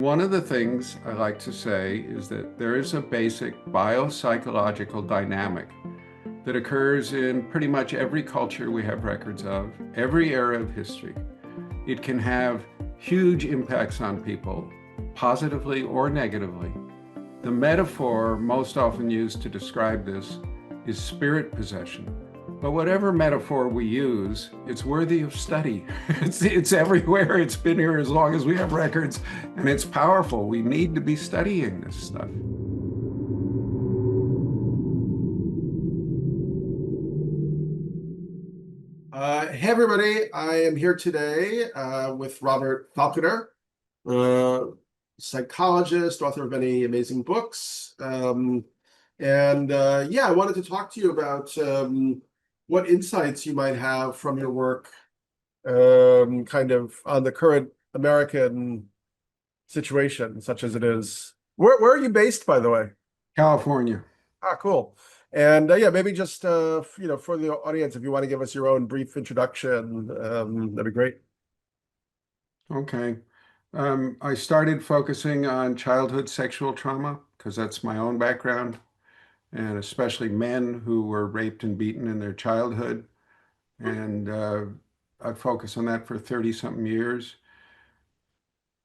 One of the things I like to say is that there is a basic biopsychological dynamic that occurs in pretty much every culture we have records of, every era of history. It can have huge impacts on people, positively or negatively. The metaphor most often used to describe this is spirit possession. But whatever metaphor we use, it's worthy of study. It's everywhere. It's been here as long as we have records, and it's powerful. We need to be studying this stuff. Hey everybody, I am here today with Robert Falconer, uh, psychologist, author of many amazing books. Yeah, I wanted to talk to you about what insights you might have from your work kind of on the current American situation, such as it is. Where are you based, by the way? California. Ah, cool. And yeah, maybe just for the audience, if you want to give us your own brief introduction, that'd be great. Okay. I started focusing on childhood sexual trauma because that's my own background, and especially men who were raped and beaten in their childhood. And I focused on that for 30 something years.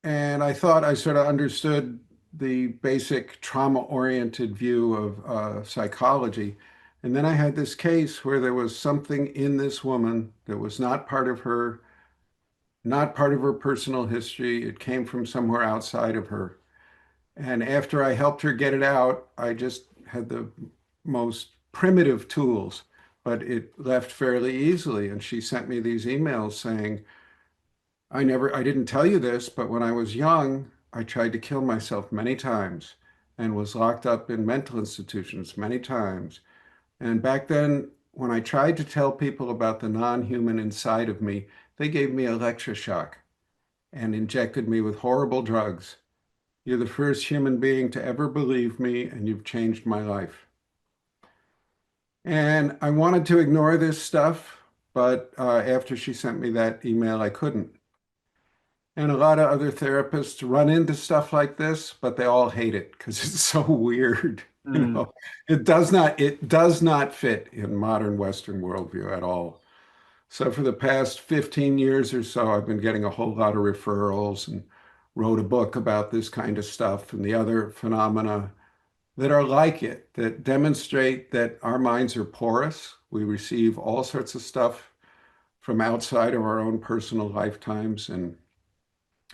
And I thought I sort of understood the basic trauma-oriented view of psychology. And then I had this case where there was something in this woman that was not part of her personal history. It came from somewhere outside of her. And after I helped her get it out, I just had the most primitive tools, but it left fairly easily. And she sent me these emails saying, I didn't tell you this, but when I was young, I tried to kill myself many times and was locked up in mental institutions many times. And back then, when I tried to tell people about the non-human inside of me, they gave me electroshock and injected me with horrible drugs. You're the first human being to ever believe me, and you've changed my life. And I wanted to ignore this stuff, but after she sent me that email, I couldn't. And a lot of other therapists run into stuff like this, but they all hate it because it's so weird. You Mm. know, it does not fit in modern Western worldview at all. So for the past 15 years or so, I've been getting a whole lot of referrals and wrote a book about this kind of stuff and the other phenomena that are like it, that demonstrate that our minds are porous. We receive all sorts of stuff from outside of our own personal lifetimes and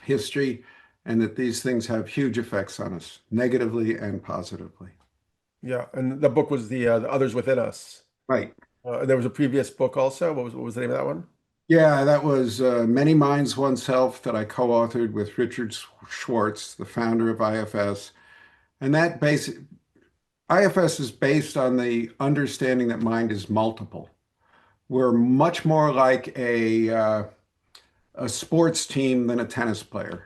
history, and that these things have huge effects on us, negatively and positively. Yeah, and the book was the Others Within Us. Right. There was a previous book also. What was the name of that one? Yeah, that was Many Minds Oneself that I co-authored with Richard Schwartz, the founder of IFS. And that basic IFS is based on the understanding that mind is multiple. We're much more like a sports team than a tennis player.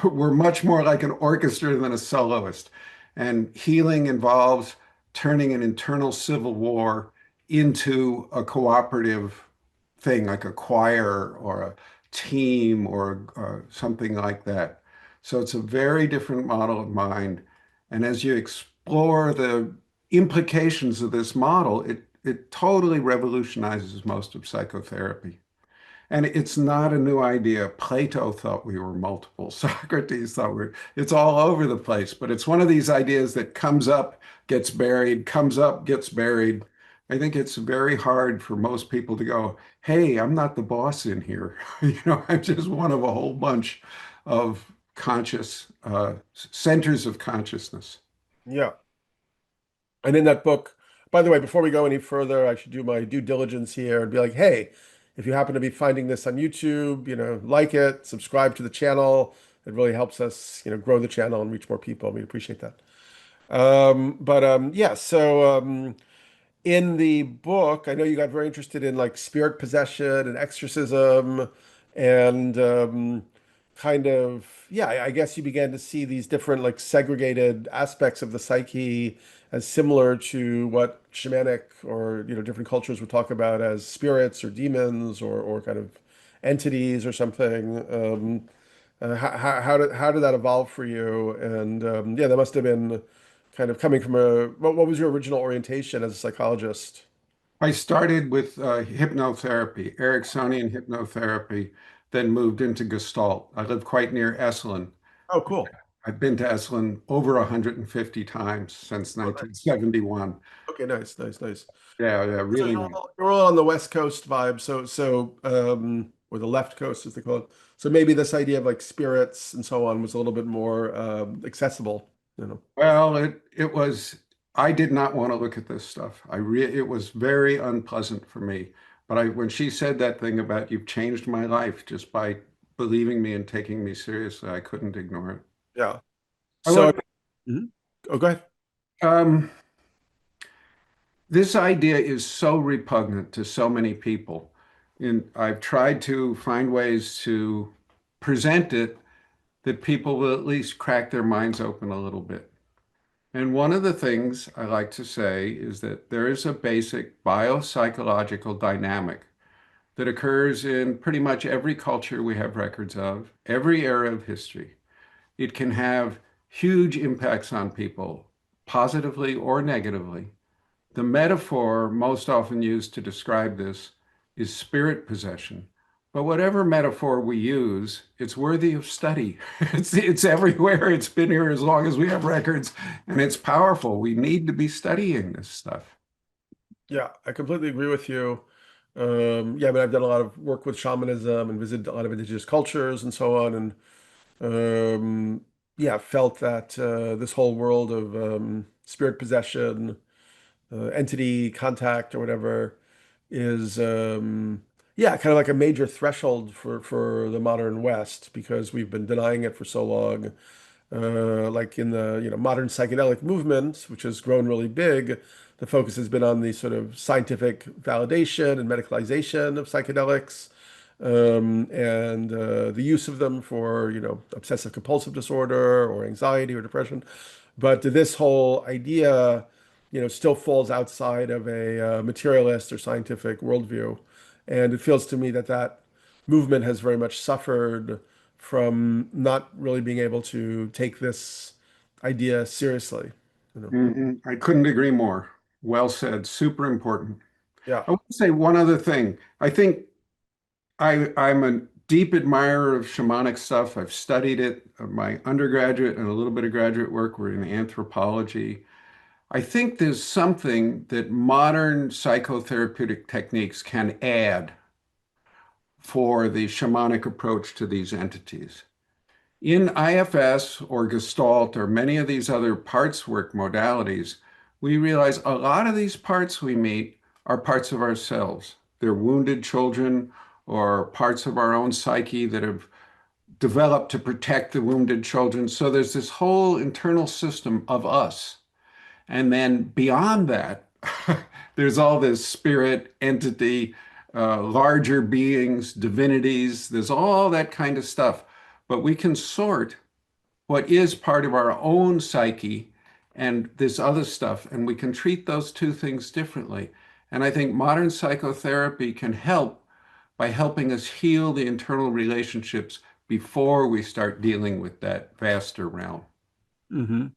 We're much more like an orchestra than a soloist. And healing involves turning an internal civil war into a cooperative thing, like a choir or a team or something like that. So it's a very different model of mind. And as you explore the implications of this model, it totally revolutionizes most of psychotherapy. And it's not a new idea. Plato thought we were multiple. Socrates thought it's all over the place. But it's one of these ideas that comes up, gets buried, comes up, gets buried. I think it's very hard for most people to go, hey, I'm not the boss in here. I'm just one of a whole bunch of conscious centers of consciousness. Yeah. And in that book, by the way, before we go any further, I should do my due diligence here and be like, hey, if you happen to be finding this on YouTube, like it, subscribe to the channel. It really helps us, grow the channel and reach more people. We appreciate that. Yeah, so in the book, I know you got very interested in like spirit possession and exorcism and kind of, yeah, I guess you began to see these different like segregated aspects of the psyche as similar to what shamanic or, different cultures would talk about as spirits or demons or kind of entities or something. How did that evolve for you? And yeah, that must have been kind of coming from a what was your original orientation as a psychologist? I started with hypnotherapy, Ericksonian hypnotherapy, then moved into Gestalt. I live quite near Esalen. Oh, cool. I've been to Esalen over 150 times since Oh, nice. 1971. Okay, nice, nice, nice. Yeah, yeah, So really nice. you're all on the West Coast vibe, or the left coast as they call it. So maybe this idea of like spirits and so on was a little bit more accessible, you know. Well, it was, I did not want to look at this stuff. It was very unpleasant for me. But when she said that thing about you've changed my life just by believing me and taking me seriously, I couldn't ignore it. Yeah. I So, look, mhm. Oh, go ahead. um, this idea is so repugnant to so many people. And I've tried to find ways to present it that people will at least crack their minds open a little bit. And one of the things I like to say is that there is a basic biopsychological dynamic that occurs in pretty much every culture we have records of, every era of history. It can have huge impacts on people, positively or negatively. The metaphor most often used to describe this is spirit possession. But whatever metaphor we use, it's worthy of study. It's everywhere. It's been here as long as we have records, and it's powerful. We need to be studying this stuff. Yeah, I completely agree with you. Yeah, I mean, I've done a lot of work with shamanism and visited a lot of indigenous cultures and so on, and yeah, felt that this whole world of spirit possession, entity contact, or whatever is yeah, kind of like a major threshold for the modern West because we've been denying it for so long. Like in the modern psychedelic movement, which has grown really big, the focus has been on the sort of scientific validation and medicalization of psychedelics, and the use of them for obsessive compulsive disorder or anxiety or depression. But this whole idea, still falls outside of a materialist or scientific worldview, and it feels to me that that movement has very much suffered from not really being able to take this idea seriously. You know? I couldn't agree more. Well said. Super important. Yeah. I want to say one other thing. I think I'm a deep admirer of shamanic stuff. I've studied it. My undergraduate and a little bit of graduate work were in anthropology. I think there's something that modern psychotherapeutic techniques can add for the shamanic approach to these entities. In IFS or Gestalt or many of these other parts work modalities, we realize a lot of these parts we meet are parts of ourselves. They're wounded children or parts of our own psyche that have developed to protect the wounded children. So there's this whole internal system of us. And then beyond that, there's all this spirit entity, larger beings, divinities, there's all that kind of stuff. But we can sort what is part of our own psyche and this other stuff, and we can treat those two things differently. And I think modern psychotherapy can help by helping us heal the internal relationships before we start dealing with that vaster realm. Hmm.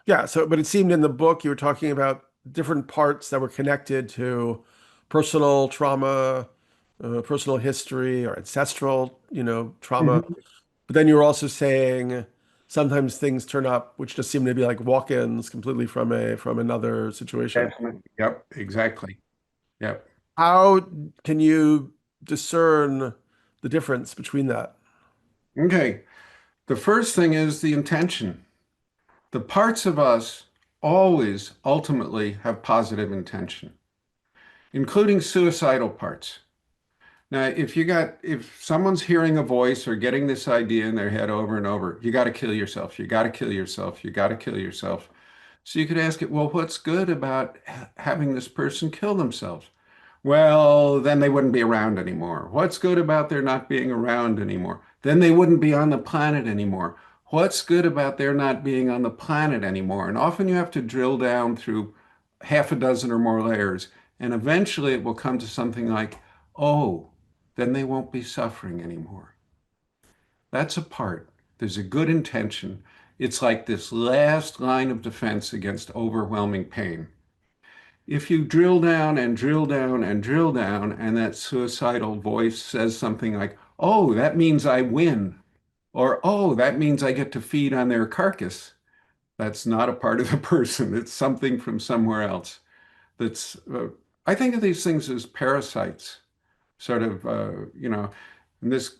Yeah. So, but it seemed in the book you were talking about different parts that were connected to personal trauma, personal history, or ancestral, trauma. Mhm. But then you were also saying sometimes things turn up which just seem to be like walk-ins completely from another situation. Definitely. Yep, exactly. Yep. How can you discern the difference between that? Okay. The first thing is the intention. The parts of us always ultimately have positive intention, including suicidal parts. Now, if someone's hearing a voice or getting this idea in their head over and over, you got to kill yourself, you got to kill yourself, you got to kill yourself. So you could ask it, well, what's good about having this person kill themselves? Well, then they wouldn't be around anymore. What's good about their not being around anymore? Then they wouldn't be on the planet anymore. What's good about their not being on the planet anymore? And often you have to drill down through half a dozen or more layers, and eventually it will come to something like, oh, then they won't be suffering anymore. That's a part. There's a good intention. It's like this last line of defense against overwhelming pain. If you drill down and drill down and drill down, and that suicidal voice says something like, oh, that means I win, or oh, that means I get to feed on their carcass, that's not a part of the person. It's something from somewhere else. That's, I think of these things as parasites, sort of, and this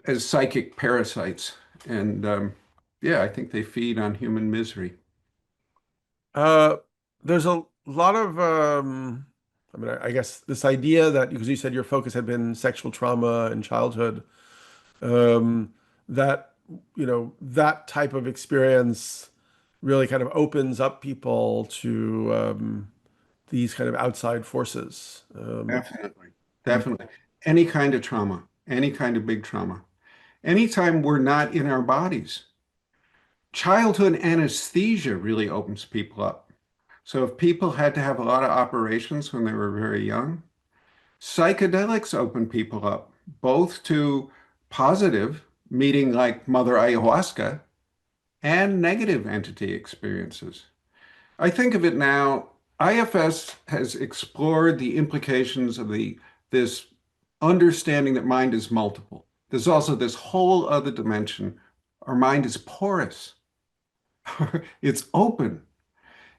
as psychic parasites. And yeah, I think they feed on human misery. Uh, there's a lot of, I mean, I guess this idea that, because you said your focus had been sexual trauma in childhood, um, that, that type of experience really kind of opens up people to these kind of outside forces. Definitely. Definitely. Any kind of trauma, any kind of big trauma. Anytime we're not in our bodies. Childhood anesthesia really opens people up. So if people had to have a lot of operations when they were very young, psychedelics open people up, both to positive, meeting like Mother Ayahuasca, and negative entity experiences. I think of it now, IFS has explored the implications of this understanding that mind is multiple. There's also this whole other dimension. Our mind is porous. It's open.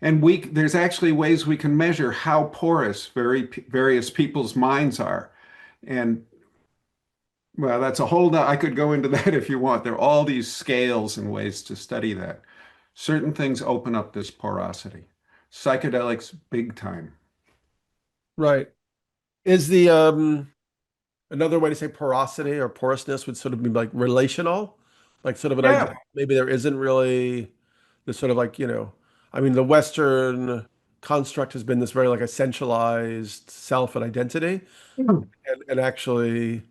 And there's actually ways we can measure how porous various people's minds are. And well, that's a whole I could go into that if you want. There are all these scales and ways to study that. Certain things open up this porosity. Psychedelics, big time. Right. Is the another way to say porosity or porousness would sort of be like relational, like sort of an idea Yeah. maybe there isn't really this sort of like, I mean, the Western construct has been this very like essentialized self and identity, and actually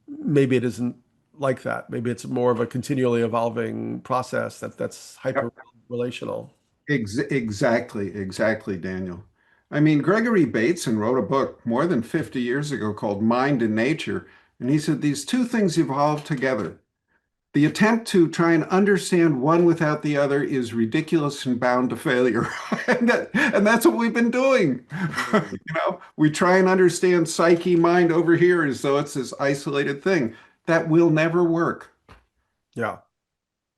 maybe it isn't like that. Maybe it's more of a continually evolving process that's hyper Yep. relational. Exactly, Daniel. I mean, Gregory Bateson wrote a book more than 50 years ago called Mind and Nature, and he said these two things evolve together. The attempt to try and understand one without the other is ridiculous and bound to failure. And that's what we've been doing. Mm. We try and understand psyche, mind over here as though it's this isolated thing. That will never work. Yeah. Yeah.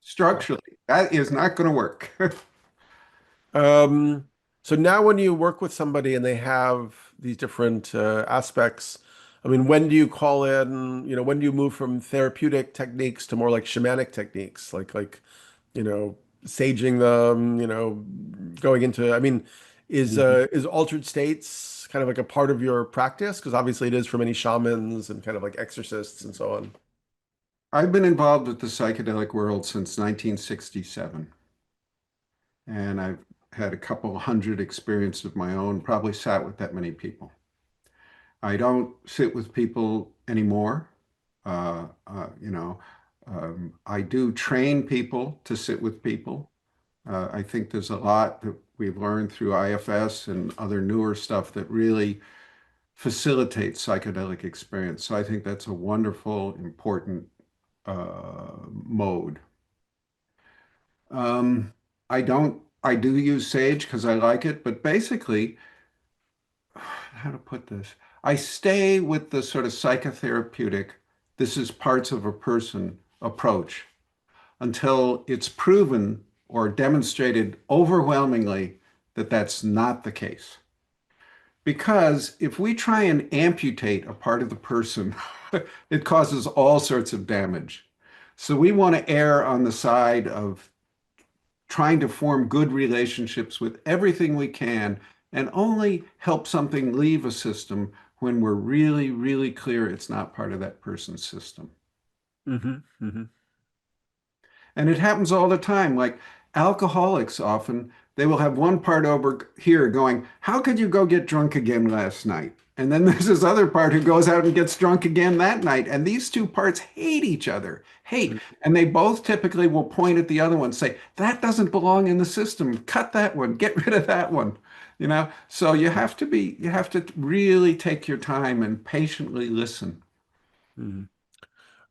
Structurally, that is not going to work. Um, so now when you work with somebody and they have these different aspects, I mean, when do you call in, when do you move from therapeutic techniques to more like shamanic techniques, like, you know, saging them, going into, I mean, is altered states kind of like a part of your practice? Because obviously it is for many shamans and kind of like exorcists and so on. I've been involved with the psychedelic world since 1967, and I've had a couple hundred experiences of my own, probably sat with that many people. I don't sit with people anymore. Uh, uh, you know, I do train people to sit with people. I think there's a lot that we've learned through IFS and other newer stuff that really facilitates psychedelic experience. So I think that's a wonderful, important mode. Um, I do use Sage because I like it, but basically, how to put this? I stay with the sort of psychotherapeutic, this is parts of a person approach until it's proven or demonstrated overwhelmingly that that's not the case. Because if we try and amputate a part of the person, it causes all sorts of damage. So we want to err on the side of trying to form good relationships with everything we can and only help something leave a system when we're really, really clear it's not part of that person's system. Hmm. Hmm. And it happens all the time. Like alcoholics often, they will have one part over here going, how could you go get drunk again last night? And then there's this other part who goes out and gets drunk again that night. And these two parts hate each other, hate. And they both typically will point at the other one, say, that doesn't belong in the system. Cut that one, get rid of that one. So you have to really take your time and patiently listen. Hmm.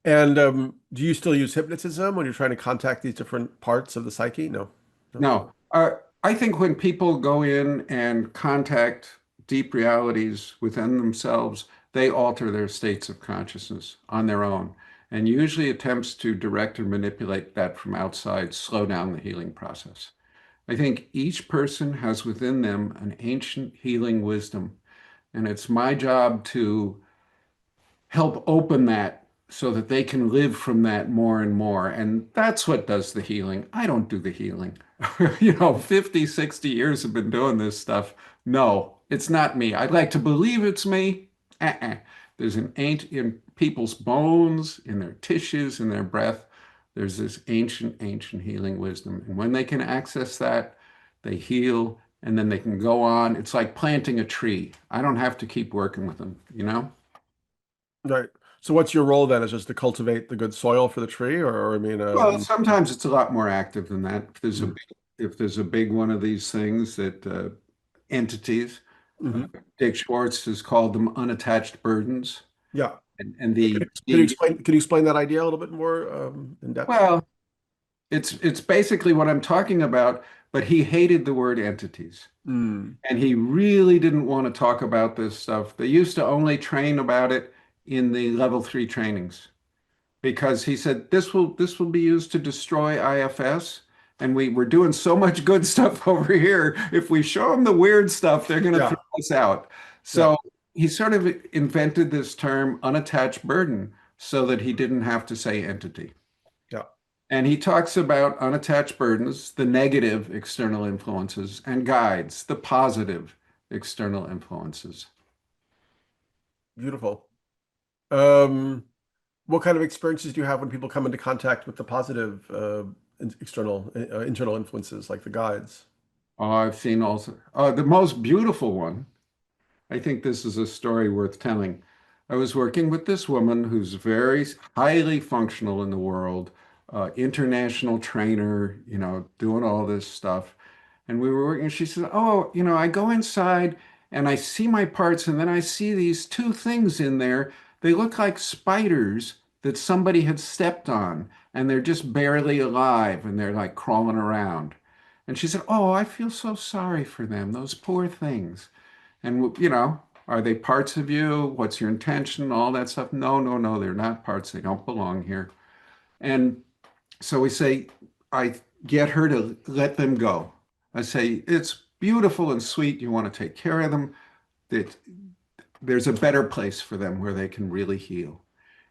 And do you still use hypnotism when you're trying to contact these different parts of the psyche? No. No. No, I think when people go in and contact deep realities within themselves, they alter their states of consciousness on their own. And usually attempts to direct or manipulate that from outside slow down the healing process. I think each person has within them an ancient healing wisdom, and it's my job to help open that so that they can live from that more and more. And that's what does the healing. I don't do the healing. 50, 60 years have been doing this stuff. No, it's not me. I'd like to believe it's me. Uh-uh. There's an ancient in people's bones, in their tissues, in their breath. There's this ancient, ancient healing wisdom. And when they can access that, they heal and then they can go on. It's like planting a tree. I don't have to keep working with them, you know? Right. So what's your role then? Is just to cultivate the good soil for the tree, or I mean, Well, sometimes it's a lot more active than that. mhm, If there's a big one of these things that entities, uh, mhm. Dick Schwartz has called them unattached burdens, Yeah. and the Can you explain that idea a little bit more in depth? well, it's basically what I'm talking about. But he hated the word entities, Mm. and he really didn't want to talk about this stuff. They used to only train about it in the level 3 trainings, because he said this will be used to destroy IFS. And we're doing so much good stuff over here. If we show them the weird stuff, they're going to throw Yeah. us out. Yeah. So he sort of invented this term unattached burden so that he didn't have to say entity. Yeah. And he talks about unattached burdens, the negative external influences, and guides, the positive external influences. Beautiful. Um, what kind of experiences do you have when people come into contact with the positive external internal influences like the guides? I've seen also the most beautiful one. I think this is a story worth telling. I was working with this woman who's very highly functional in the world, international trainer, doing all this stuff. And we were working, she said, "Oh, I go inside and I see my parts, and then I see these two things in there. They look like spiders that somebody had stepped on, and they're just barely alive, and they're like crawling around." And she said, "Oh, I feel so sorry for them, those poor things." And, are they parts of you? What's your intention? All that stuff. No, no, no, they're not parts. They don't belong here. And so we say, I get her to let them go. I say, it's beautiful and sweet. You want to take care of them. That there's a better place for them where they can really heal.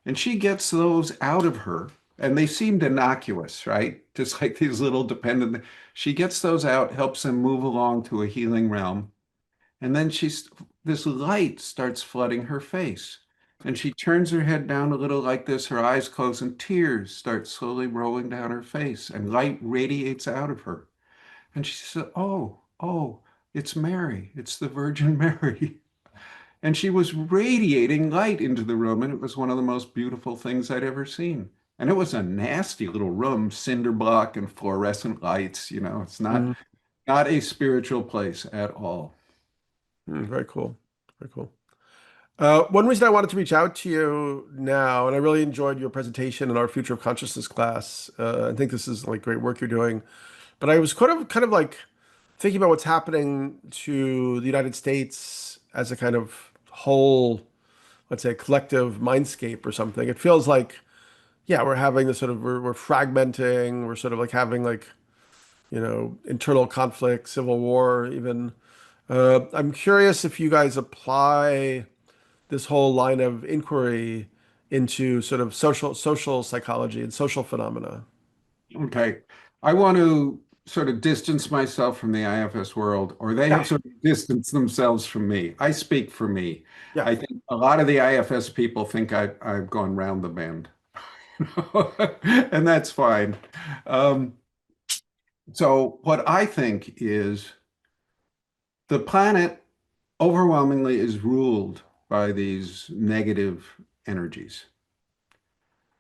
And she gets those out of her. And they seemed innocuous, right? Just like these little dependent. She gets those out, helps them move along to a healing realm. And then this light starts flooding her face. And she turns her head down a little like this, her eyes close, and tears start slowly rolling down her face, and light radiates out of her. And she said, "Oh, oh, it's Mary. It's the Virgin Mary." And she was radiating light into the room, and it was one of the most beautiful things I'd ever seen. And it was a nasty little room, cinder block and fluorescent lights. It's not Mm. not a spiritual place at all. Mm, very cool. Very cool. One reason I wanted to reach out to you now, and I really enjoyed your presentation in our Future of Consciousness class. I think this is like great work you're doing. But I was kind of like thinking about what's happening to the United States as a kind of whole, let's say, collective mindscape or something. It feels like, yeah, we're having this sort of we're fragmenting. We're sort of like having like internal conflict, civil war, even. I'm curious if you guys apply this whole line of inquiry into sort of social psychology and social phenomena. Okay. I want to sort of distance myself from the IFS world, or they Yeah, have sort of distanced themselves from me. I speak for me. yeah. I think a lot of the IFS people think I've gone round the bend, and that's fine. Um, so what I think is the planet overwhelmingly is ruled by these negative energies,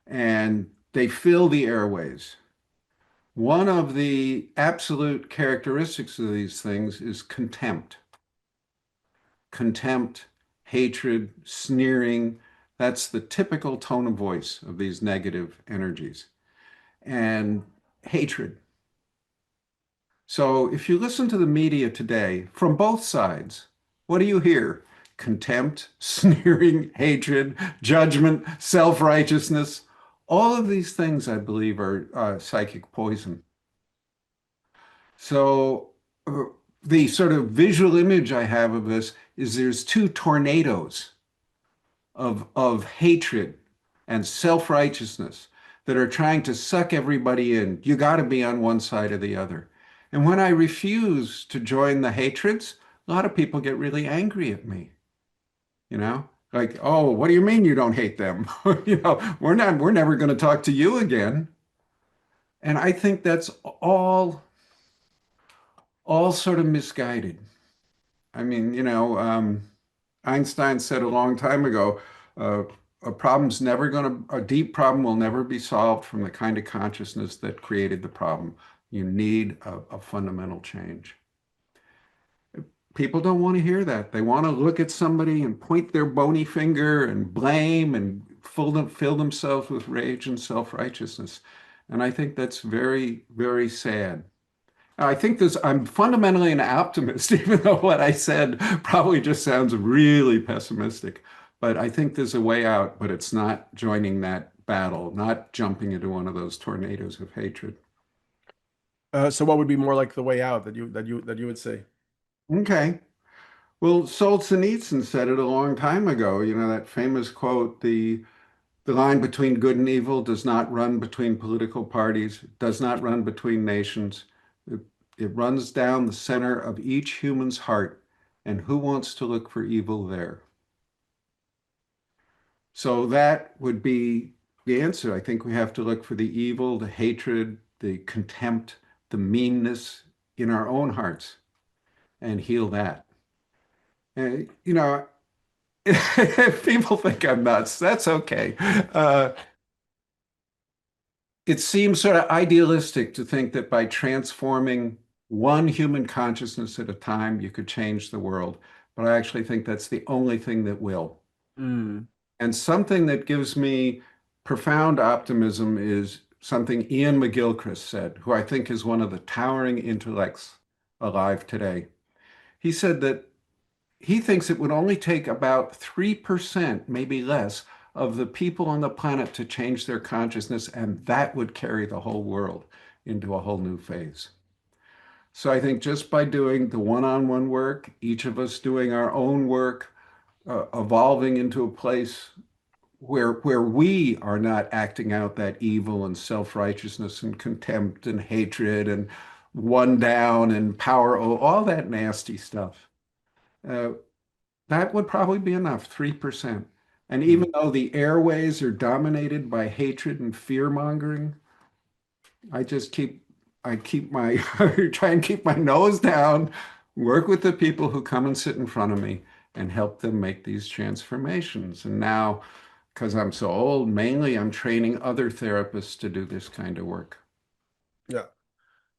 and they fill the airways. One of the absolute characteristics of these things is contempt. Contempt, hatred, sneering. That's the typical tone of voice of these negative energies. And hatred. So if you listen to the media today from both sides, what do you hear? Contempt, sneering, hatred, judgment, self-righteousness. All of these things, I believe, are psychic poison. So the sort of visual image I have of this is there's two tornadoes of hatred and self-righteousness that are trying to suck everybody in. You got to be on one side or the other. And when I refuse to join the hatreds, a lot of people get really angry at me, you know? Like, oh, what do you mean you don't hate them? We're never going to talk to you again. And I think that's all all sort of misguided. I mean, Einstein said a long time ago, uh, a deep problem will never be solved from the kind of consciousness that created the problem. You need a fundamental change. People don't want to hear that. They want to look at somebody and point their bony finger and blame and fill themselves with rage and self-righteousness. And I think that's very, very sad. I'm fundamentally an optimist, even though what I said probably just sounds really pessimistic. But I think there's a way out, but it's not joining that battle, not jumping into one of those tornadoes of hatred. So what would be more like the way out that you would say? Okay. Well, Solzhenitsyn said it a long time ago, that famous quote, the line between good and evil does not run between political parties, does not run between nations. It, it runs down the center of each human's heart, and who wants to look for evil there? So that would be the answer. I think we have to look for the evil, the hatred, the contempt, the meanness in our own hearts and heal that. And, if people think I'm nuts, that's okay. It seems sort of idealistic to think that by transforming one human consciousness at a time, you could change the world. But I actually think that's the only thing that will. Mm. And something that gives me profound optimism is something Ian McGilchrist said, who I think is one of the towering intellects alive today. He said that he thinks it would only take about 3%, maybe less, of the people on the planet to change their consciousness, and that would carry the whole world into a whole new phase. So I think just by doing the one-on-one work, each of us doing our own work, evolving into a place where we are not acting out that evil and self-righteousness and contempt and hatred and one down and power, all that nasty stuff. Uh, that would probably be enough, 3%. And Mm. even though the airways are dominated by hatred and fear mongering, I just I keep my, try and keep my nose down, work with the people who come and sit in front of me and help them make these transformations. And now, because I'm so old, mainly I'm training other therapists to do this kind of work. Yeah.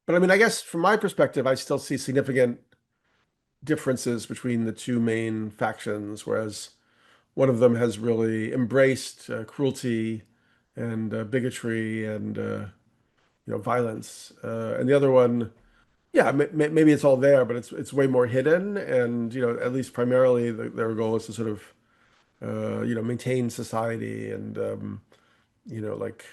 But I mean, I guess from my perspective, I still see significant differences between the two main factions, whereas one of them has really embraced cruelty and bigotry and violence, and the other one, yeah, maybe it's all there, but it's way more hidden, and at least primarily their goal is to sort of maintain society and like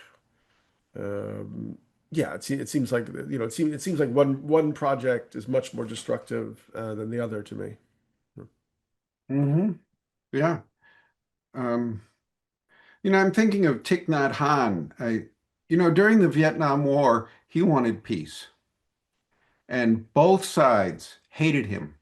yeah, it seems like it seems like one project is much more destructive than the other to me. Hmm. Yeah. Um, I'm thinking of Thich Nhat Hanh. During the Vietnam War, he wanted peace, and both sides hated him.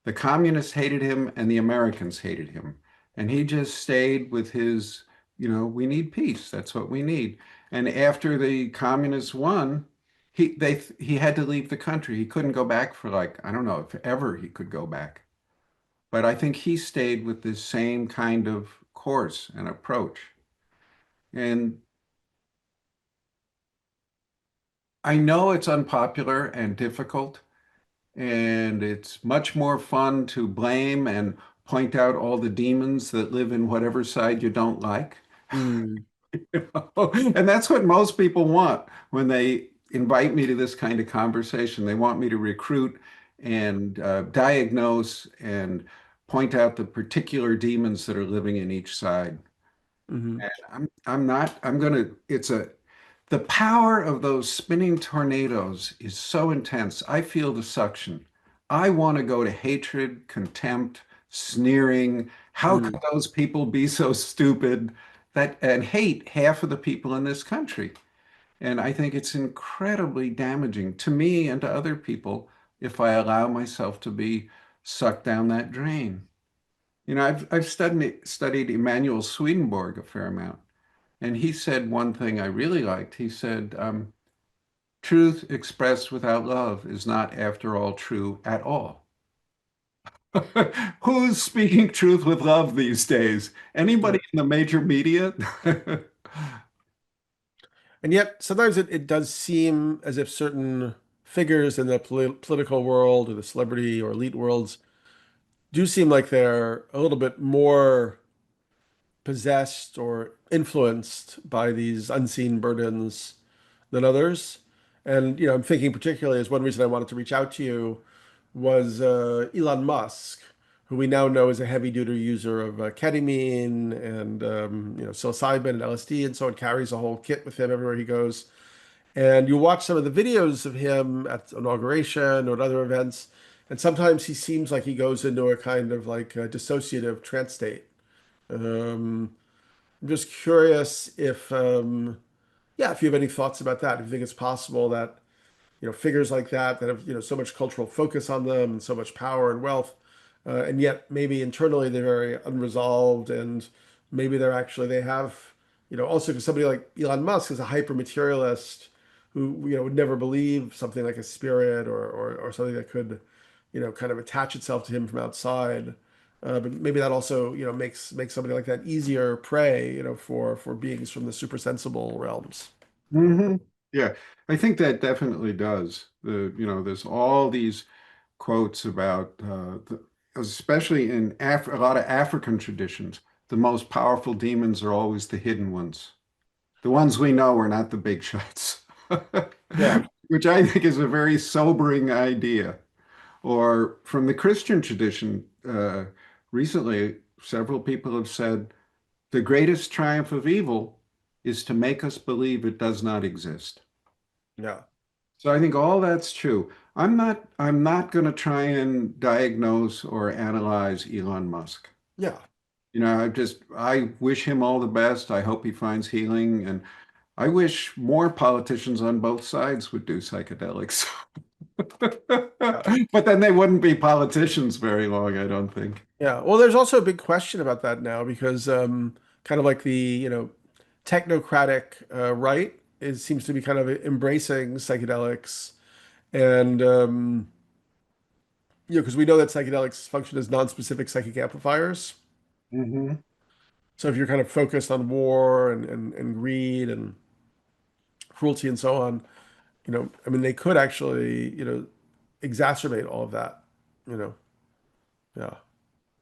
The communists hated him, and the Americans hated him. And he just stayed with his, we need peace. That's what we need. And after the communists won, he had to leave the country. He couldn't go back for like, I don't know if ever he could go back. But I think he stayed with this same kind of course and approach. And I know it's unpopular and difficult, and it's much more fun to blame and point out all the demons that live in whatever side you don't like. Mm, And that's what most people want when they invite me to this kind of conversation. They want me to recruit and diagnose and point out the particular demons that are living in each side. mhm, And I'm not, I'm gonna, the power of those spinning tornadoes is so intense. I feel the suction. I want to go to hatred, contempt, sneering. How could mm, those people be so stupid that and hate half of the people in this country? And I think it's incredibly damaging to me and to other people if I allow myself to be sucked down that drain. I've studied Emanuel Swedenborg a fair amount, and he said one thing I really liked. He said, truth expressed without love is not, after all, true at all. Who's speaking truth with love these days? yeah. Anybody in the major media? And yet, sometimes it does seem as if certain figures in the political world or the celebrity or elite worlds do seem like they're a little bit more possessed or influenced by these unseen burdens than others. And, I'm thinking particularly as one reason I wanted to reach out to you was Elon Musk, who we now know is a heavy duty user of ketamine and, psilocybin and LSD, and so it carries a whole kit with him everywhere he goes. And you watch some of the videos of him at inauguration or at other events, and sometimes he seems like he goes into a kind of like a dissociative trance state. Um, I'm just curious if, yeah, if you have any thoughts about that, if you think it's possible that, figures like that have, so much cultural focus on them and so much power and wealth, and yet maybe internally they're very unresolved, and maybe they have, also because somebody like Elon Musk is a hyper materialist who, would never believe something like a spirit or something that could, kind of attach itself to him from outside. But maybe that also, makes somebody like that easier prey, for beings from the super sensible realms. hmm Yeah, I think that definitely does. There's all these quotes about, especially in a lot of African traditions, the most powerful demons are always the hidden ones. The ones we know are not the big shots, Yeah. which I think is a very sobering idea. Or from the Christian tradition, recently, several people have said the greatest triumph of evil is to make us believe it does not exist. Yeah. So I think all that's true. I'm not going to try and diagnose or analyze Elon Musk. Yeah. I wish him all the best. I hope he finds healing, and I wish more politicians on both sides would do psychedelics. Yeah. But then they wouldn't be politicians very long, I don't think. Yeah. Well, there's also a big question about that now because kind of like the, technocratic right seems to be kind of embracing psychedelics and because we know that psychedelics function as non-specific psychic amplifiers. hmm So if you're kind of focused on war and greed and cruelty and so on, I mean, they could actually, exacerbate all of that, you know. Yeah.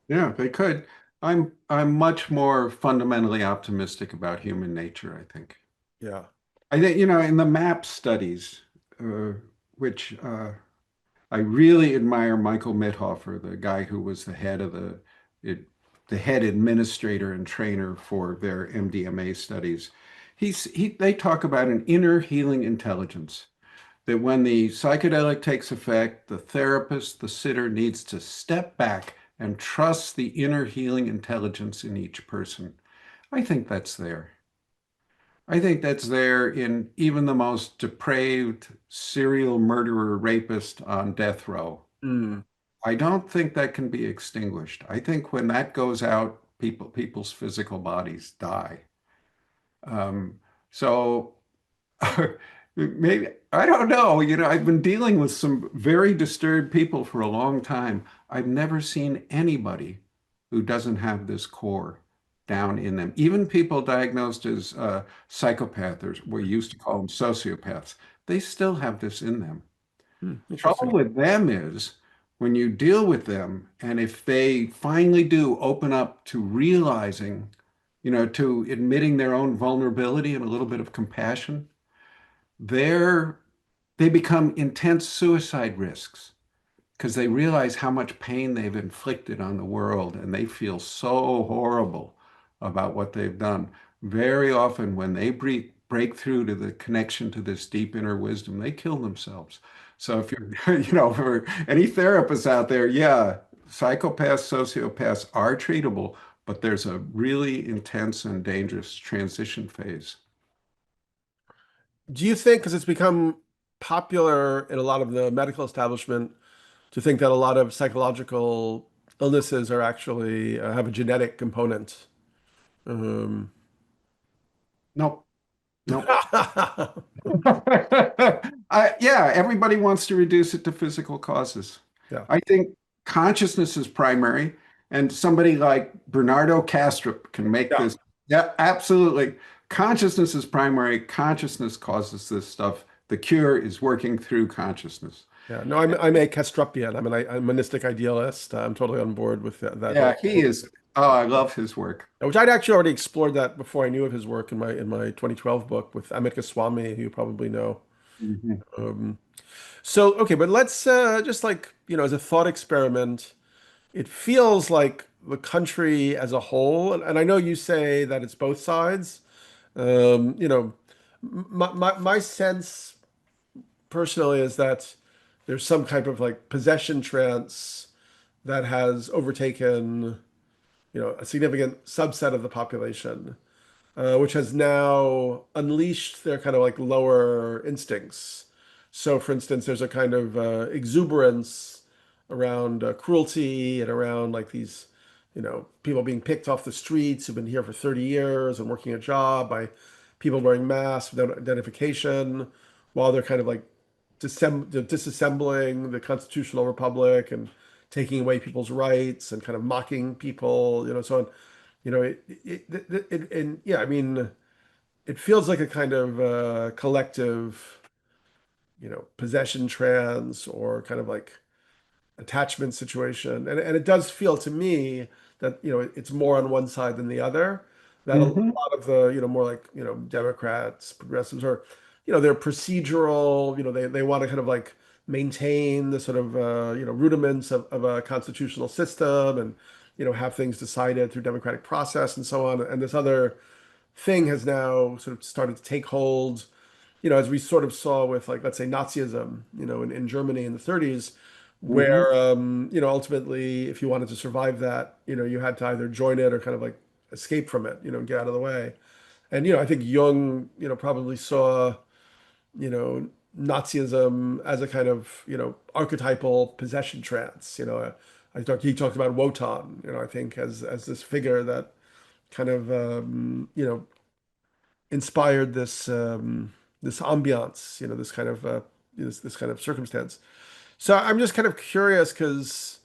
Yeah, they could. I'm much more fundamentally optimistic about human nature, I think. Yeah. I think, in the MAP studies, uh, which I really admire Michael Mithofer, the guy who was it, the head administrator and trainer for their MDMA studies. They talk about an inner healing intelligence that when the psychedelic takes effect, the therapist, the sitter needs to step back and trust the inner healing intelligence in each person. I think that's there. I think that's there in even the most depraved serial murderer rapist on death row. Mm. I don't think that can be extinguished. I think when that goes out, people's physical bodies die. Um, so maybe I don't know. I've been dealing with some very disturbed people for a long time. I've never seen anybody who doesn't have this core down in them. Even people diagnosed as psychopaths, or we used to call them sociopaths, they still have this in them. Hmm. Trouble Interesting. with them is when you deal with them, and if they finally do open up to realizing, to admitting their own vulnerability and a little bit of compassion, they're they become intense suicide risks because they realize how much pain they've inflicted on the world and they feel so horrible about what they've done. Very often, when they break through to the connection to this deep inner wisdom, they kill themselves. So if you're, for any therapists out there, yeah, psychopaths, sociopaths are treatable, but there's a really intense and dangerous transition phase. Do you think, because it's become popular in a lot of the medical establishment, to think that a lot of psychological illnesses are actually have a genetic component? Um, Nope, nope. Yeah, everybody wants to reduce it to physical causes. yeah, I think consciousness is primary, and somebody like Bernardo Kastrup can make yeah, this. Yeah, absolutely. Consciousness is primary. Consciousness causes this stuff. The cure is working through consciousness. yeah. No, I'm a Castrupian. I'm a monistic idealist. I'm totally on board with that Yeah, whole. he is. Oh, I love his work. Which I'd actually already explored that before I knew of his work in my 2012 book with Amit Goswami, who you probably know. Mhm. Um, so okay, but let's just like, as a thought experiment, it feels like the country as a whole, and I know you say that it's both sides. You know, my sense personally is that there's some type of like possession trance that has overtaken, a significant subset of the population, which has now unleashed their kind of like lower instincts. So, for instance, there's a kind of exuberance around cruelty and around like these, people being picked off the streets who've been here for 30 years and working a job by people wearing masks without identification, while they're kind of like disassembling the constitutional republic and taking away people's rights and kind of mocking people, so on. And yeah, I mean, it feels like a kind of collective, possession trance or kind of like attachment situation. And it does feel to me that, it's more on one side than the other. That a Mhm. lot of the, more like, Democrats, progressives are, they're procedural, they want to kind of like maintain the sort of, rudiments of a constitutional system and, have things decided through democratic process and so on. And this other thing has now sort of started to take hold, as we sort of saw with like, let's say Nazism, in Germany in the 30s, Mhm. where, ultimately, if you wanted to survive that, you had to either join it or kind of like escape from it, get out of the way. And, I think Jung, probably saw, you know, Nazism as a kind of, archetypal possession trance. He talked about Wotan, I think as this figure that kind of, inspired this ambiance, this kind of this kind of circumstance. So I'm just kind of curious because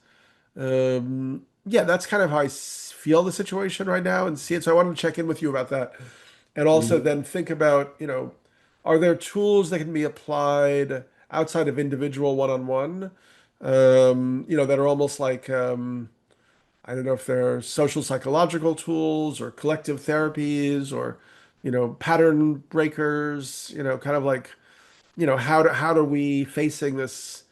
yeah, that's kind of how feel the situation right now and see it. So I wanted to check in with you about that, and also Mhm. then think about, are there tools that can be applied outside of individual one-on-one, that are almost like I don't know if they're social psychological tools or collective therapies or, pattern breakers, kind of like, how do we facing this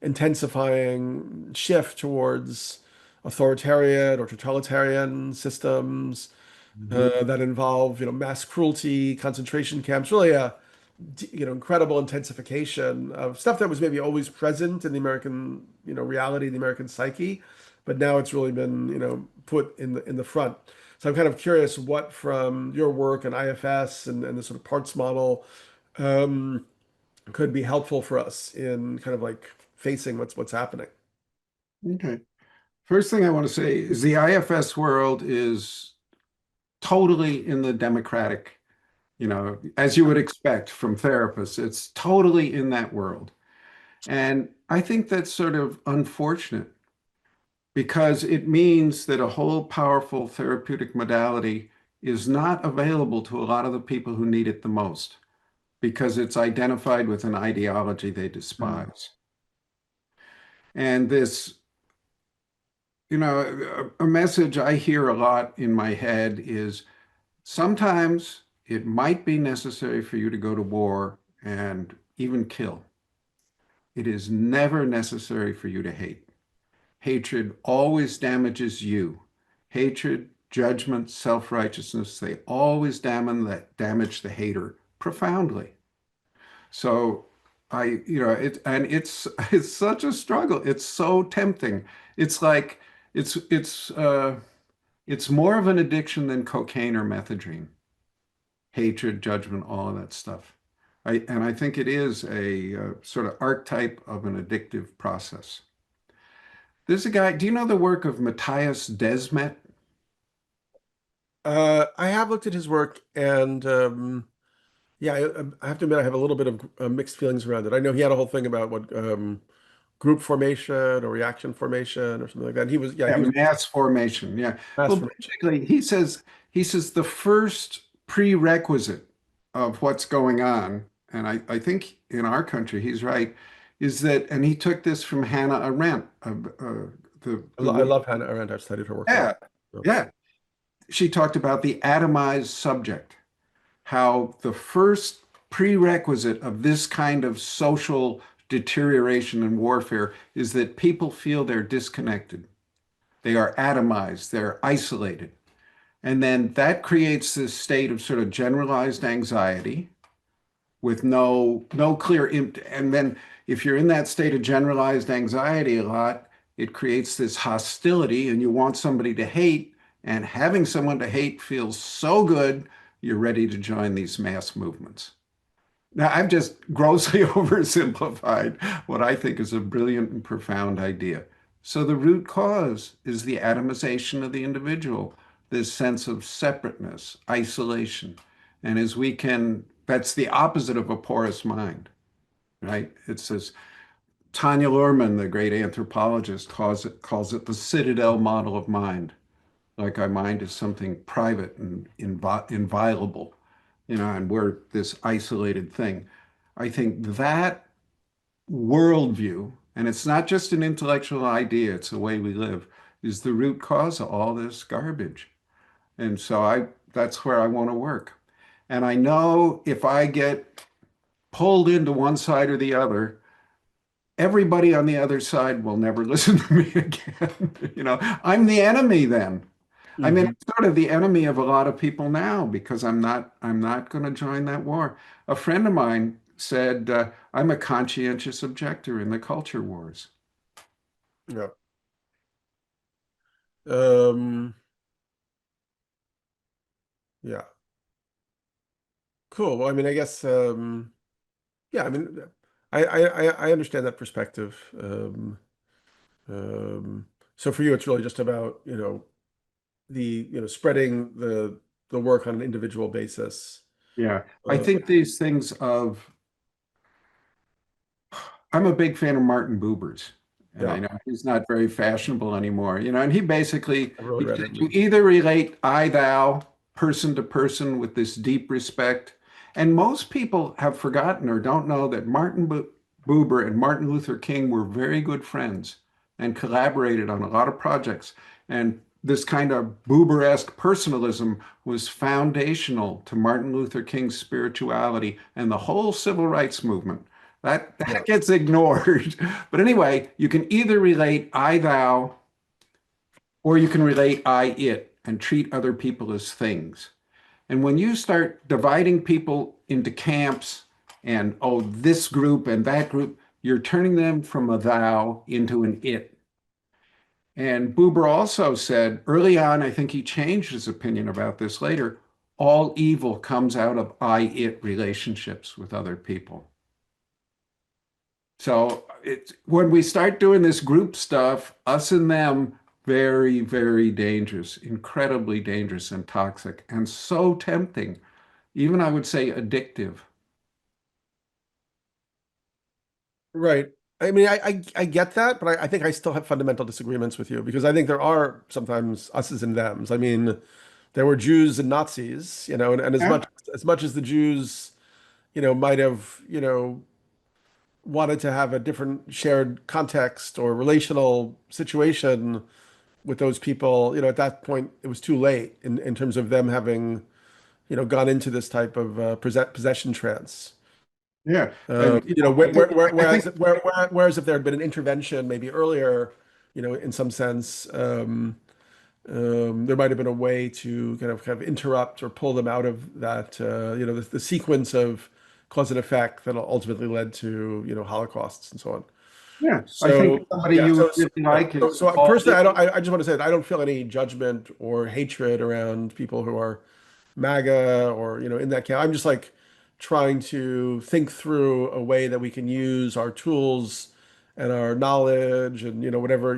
intensifying shift towards authoritarian or totalitarian systems Mhm. that involve, mass cruelty, concentration camps, really a, incredible intensification of stuff that was maybe always present in the American, reality, the American psyche, but now it's really been, put in the front. So I'm kind of curious what from your work and IFS and the sort of parts model um, could be helpful for us in kind of like facing what's happening. Okay. First thing I want to say is the IFS world is totally in the democratic, as you would expect from therapists. It's totally in that world. And I think that's sort of unfortunate because it means that a whole powerful therapeutic modality is not available to a lot of the people who need it the most because it's identified with an ideology they Mm. despise. And this, a message I hear a lot in my head is sometimes it might be necessary for you to go to war and even kill. It is never necessary for you to hate. Hatred always damages you. Hatred, judgment, self-righteousness, they always damage the hater profoundly. So it's such a struggle. It's so tempting. It's like it's it's uh it's more of an addiction than cocaine or methadone. Hatred, judgment, all of that stuff. And I think it is a sort of archetype of an addictive process. There's a guy, do you know the work of Matthias Desmet? I have looked at his work, and yeah, I have to admit I have a little bit of mixed feelings around it. I know he had a whole thing about what group formation or reaction formation or something like that. And Yeah, he was mass formation. Yeah. mass Well, formation. basically, he says the first prerequisite of what's going on, and I think in our country he's right, is that, and he took this from Hannah Arendt, the I woman. love Hannah Arendt. I've studied her work a lot. Yeah, So, yeah. She talked about the atomized subject, how the first prerequisite of this kind of social deterioration and warfare is that people feel they're disconnected. They are atomized, they're isolated. And then that creates this state of sort of generalized anxiety with no clear and then if you're in that state of generalized anxiety a lot, it creates this hostility and you want somebody to hate, and having someone to hate feels so good, you're ready to join these mass movements. Now, I've just grossly oversimplified what I think is a brilliant and profound idea. So the root cause is the atomization of the individual, this sense of separateness, isolation. And as we can, that's the opposite of a porous mind, right? It says Tanya Luhrmann, the great anthropologist, calls it the Citadel model of mind. Like our mind is something private and inviolable, and we're this isolated thing. I think that worldview, and it's not just an intellectual idea, it's the way we live, is the root cause of all this garbage. And so that's where I want to work. And I know if I get pulled into one side or the other, everybody on the other side will never listen to me again. I'm the enemy then. I mean, mhm. I'm sort of the enemy of a lot of people now because I'm not going to join that war. A friend of mine said, I'm a conscientious objector in the culture wars. Yeah. Um, yeah. Cool. Well, I mean, I guess, yeah, I mean, I understand that perspective. So for you, it's really just about, spreading the work on an individual basis. Yeah, I Uh, think these things of I'm a big fan of Martin Buber's, and I yeah, know he's not very fashionable anymore, and he basically I've really he read said you him. either relate I thou person to person with this deep respect, and most people have forgotten or don't know that Buber and Martin Luther King were very good friends and collaborated on a lot of projects, and this kind of Buber-esque personalism was foundational to Martin Luther King's spirituality and the whole civil rights movement. That Yeah, that gets ignored. But anyway, you can either relate I thou or you can relate I it and treat other people as things. And when you start dividing people into camps and oh this group and that group, you're turning them from a thou into an it. And Buber also said early on, I think he changed his opinion about this later, all evil comes out of I it relationships with other people. So it's when we start doing this group stuff, us and them, very, very dangerous, incredibly dangerous and toxic, and so tempting. Even I would say addictive. right. I mean, I get that, but I think I still have fundamental disagreements with you because I think there are sometimes us's and them's. I mean, there were Jews and Nazis, and as Yeah. much as the Jews, might have, wanted to have a different shared context or relational situation with those people, at that point it was too late in terms of them having, gone into this type of possession trance. Yeah. And, I think, Whereas if there had been an intervention maybe earlier, in some sense, there might have been a way to kind of interrupt or pull them out of that, the sequence of cause and effect that ultimately led to, holocausts and so on. yeah, I think So somebody yeah, you would so really like is so Paul. personally, I just want to say that I don't feel any judgment or hatred around people who are MAGA or in that camp. I'm just like trying to think through a way that we can use our tools and our knowledge and whatever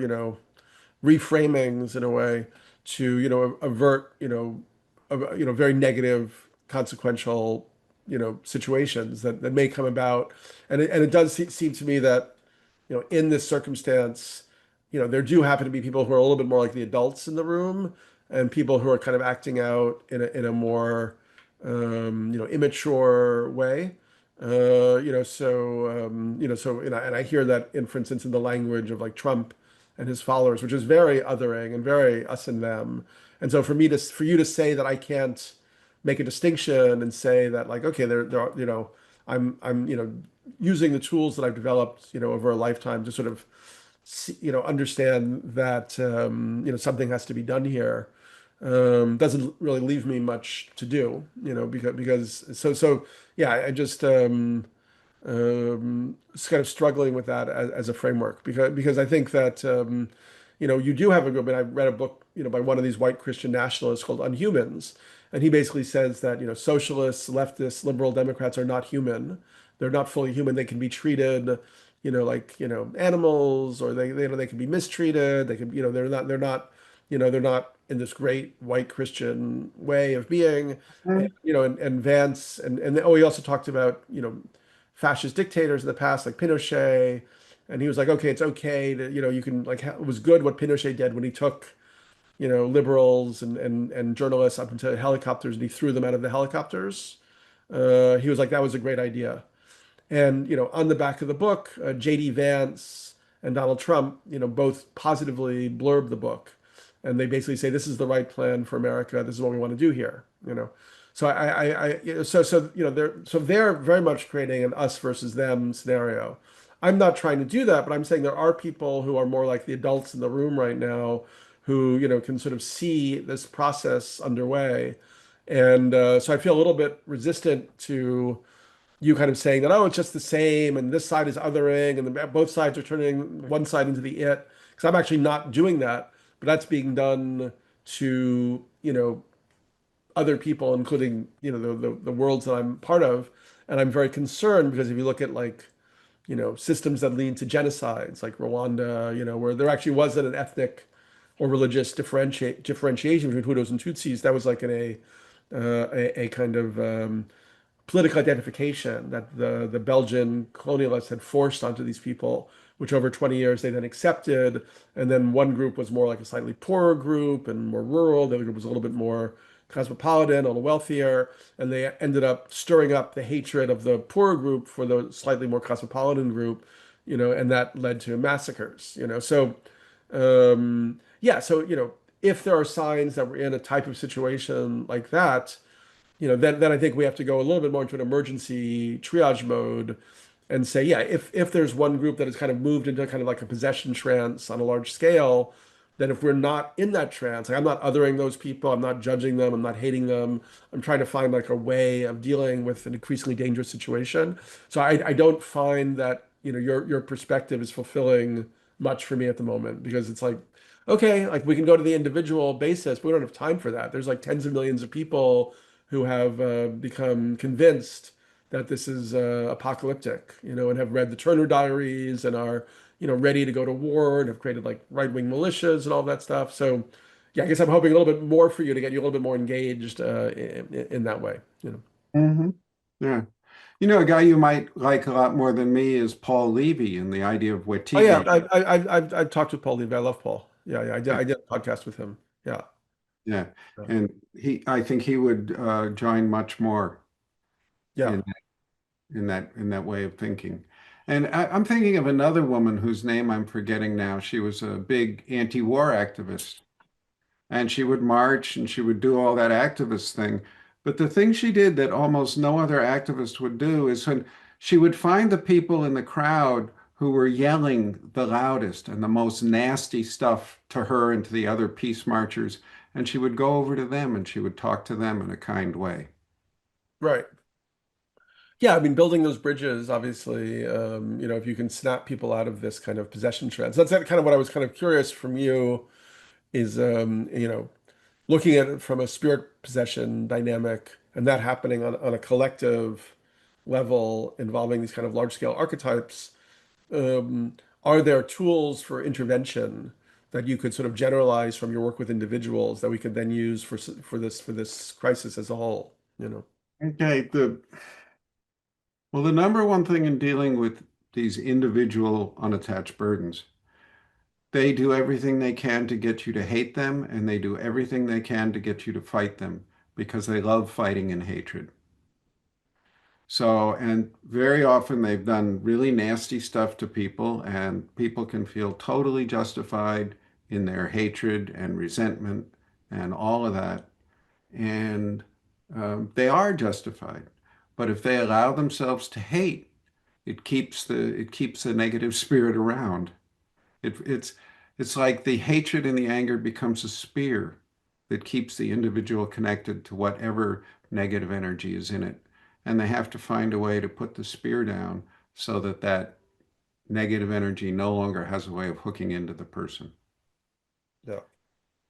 reframings in a way to avert very negative consequential situations that may come about. And it does seem to me that in this circumstance, there do happen to be people who are a little bit more like the adults in the room and people who are kind of acting out in a more, immature way. And I hear that for instance, in the language of like Trump and his followers, which is very othering and very us and them. And so for you to say that I can't make a distinction and say that like, okay, there are, I'm using the tools that I've developed, over a lifetime to sort of see, understand that something has to be done here. Doesn't really leave me much to do, because yeah, I just it's kind of struggling with that as a framework because I think that you do have a good. I mean, I read a book by one of these white Christian nationalists called Unhumans, and he basically says that socialists, leftists, liberal Democrats are not human. They're not fully human. They can be treated like animals, or they can be mistreated. They can they're not in this great white Christian way of being. And Vance and he also talked about fascist dictators in the past, like Pinochet. And he was like, okay, it's okay to, you can like, it was good what Pinochet did when he took, liberals and journalists up into helicopters and he threw them out of the helicopters. He was like, that was a great idea. And, on the back of the book, J.D. Vance and Donald Trump, both positively blurb the book. And they basically say, this is the right plan for America. This is what we want to do here. So they're very much creating an us versus them scenario. I'm not trying to do that, but I'm saying there are people who are more like the adults in the room right now who, can sort of see this process underway. And so I feel a little bit resistant to you kind of saying that, oh, it's just the same, and this side is othering, and both sides are turning one side into the it. Because I'm actually not doing that, but that's being done to, other people, including, the worlds that I'm part of. And I'm very concerned because if you look at like, systems that lead to genocides like Rwanda, where there actually wasn't an ethnic or religious differentiation between Hutus and Tutsis, that was like a kind of political identification that the Belgian colonialists had forced onto these people, which over 20 years they then accepted. And then one group was more like a slightly poorer group and more rural. The other group was a little bit more cosmopolitan, a little wealthier. And they ended up stirring up the hatred of the poorer group for the slightly more cosmopolitan group, and that led to massacres. Yeah, so, if there are signs that we're in a type of situation like that, then I think we have to go a little bit more into an emergency triage mode and say, yeah, if there's one group that has kind of moved into kind of like a possession trance on a large scale, then if we're not in that trance, like I'm not othering those people, I'm not judging them, I'm not hating them, I'm trying to find like a way of dealing with an increasingly dangerous situation. So I don't find that, your perspective is fulfilling much for me at the moment because it's like, okay, like we can go to the individual basis, but we don't have time for that. There's like tens of millions of people who have become convinced that this is apocalyptic, and have read the Turner Diaries and are, ready to go to war and have created like right-wing militias and all that stuff. So, yeah, I guess I'm hoping a little bit more for you to get you a little bit more engaged in that way. Hmm. Yeah. A guy you might like a lot more than me is Paul Levy and the idea of Oh yeah, Wetigi. I've talked with Paul Levy. I love Paul. Yeah, yeah, Yeah. I did a podcast with him. Yeah. Yeah. Yeah. And I think he would join much more Yeah. in in that way of thinking. And I'm thinking of another woman whose name I'm forgetting now. She was a big anti-war activist, and she would march and she would do all that activist thing. But the thing she did that almost no other activist would do is when she would find the people in the crowd who were yelling the loudest and the most nasty stuff to her and to the other peace marchers, and she would go over to them and she would talk to them in a kind way. Right. Yeah, I mean, building those bridges, obviously, if you can snap people out of this kind of possession trends, that's kind of what I was kind of curious from you is, looking at it from a spirit possession dynamic and that happening on a collective level involving these kind of large scale archetypes. Are there tools for intervention that you could sort of generalize from your work with individuals that we could then use for this crisis as a whole, you know? Okay, the number one thing in dealing with these individual unattached burdens, they do everything they can to get you to hate them, and they do everything they can to get you to fight them because they love fighting and hatred. So, and very often they've done really nasty stuff to people, and people can feel totally justified in their hatred and resentment and all of that. And they are justified. But if they allow themselves to hate, it keeps the negative spirit around. It's like the hatred and the anger becomes a spear that keeps the individual connected to whatever negative energy is in it. And they have to find a way to put the spear down so that that negative energy no longer has a way of hooking into the person. Yeah,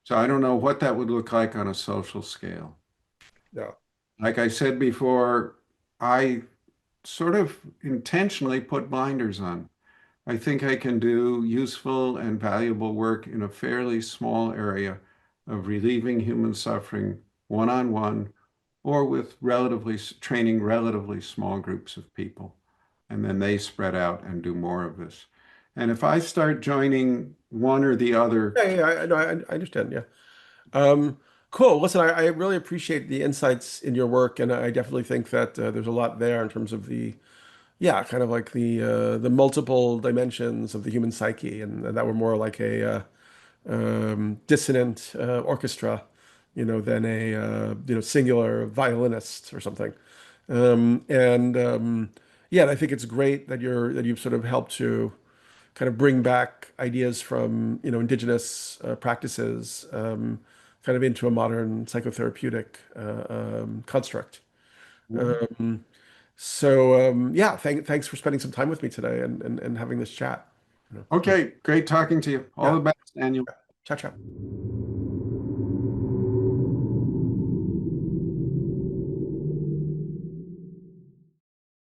So I don't know what that would look like on a social scale. yeah, Like I said before, I sort of intentionally put blinders on. I think I can do useful and valuable work in a fairly small area of relieving human suffering one-on-one or with training relatively small groups of people. And then they spread out and do more of this. And if I start joining one or the other, yeah, yeah, I know, I understand. Yeah. Um, cool. Listen, I really appreciate the insights in your work, and I definitely think that there's a lot there in terms of yeah, kind of like the multiple dimensions of the human psyche, and that we're more like a dissonant orchestra, than a singular violinist or something. And Yeah, and I think it's great that you've sort of helped to kind of bring back ideas from indigenous practices, kind of into a modern psychotherapeutic construct. Um, yeah, thanks for spending some time with me today and having this chat. okay, great talking to you. All Yeah, the best, Daniel. ciao, ciao.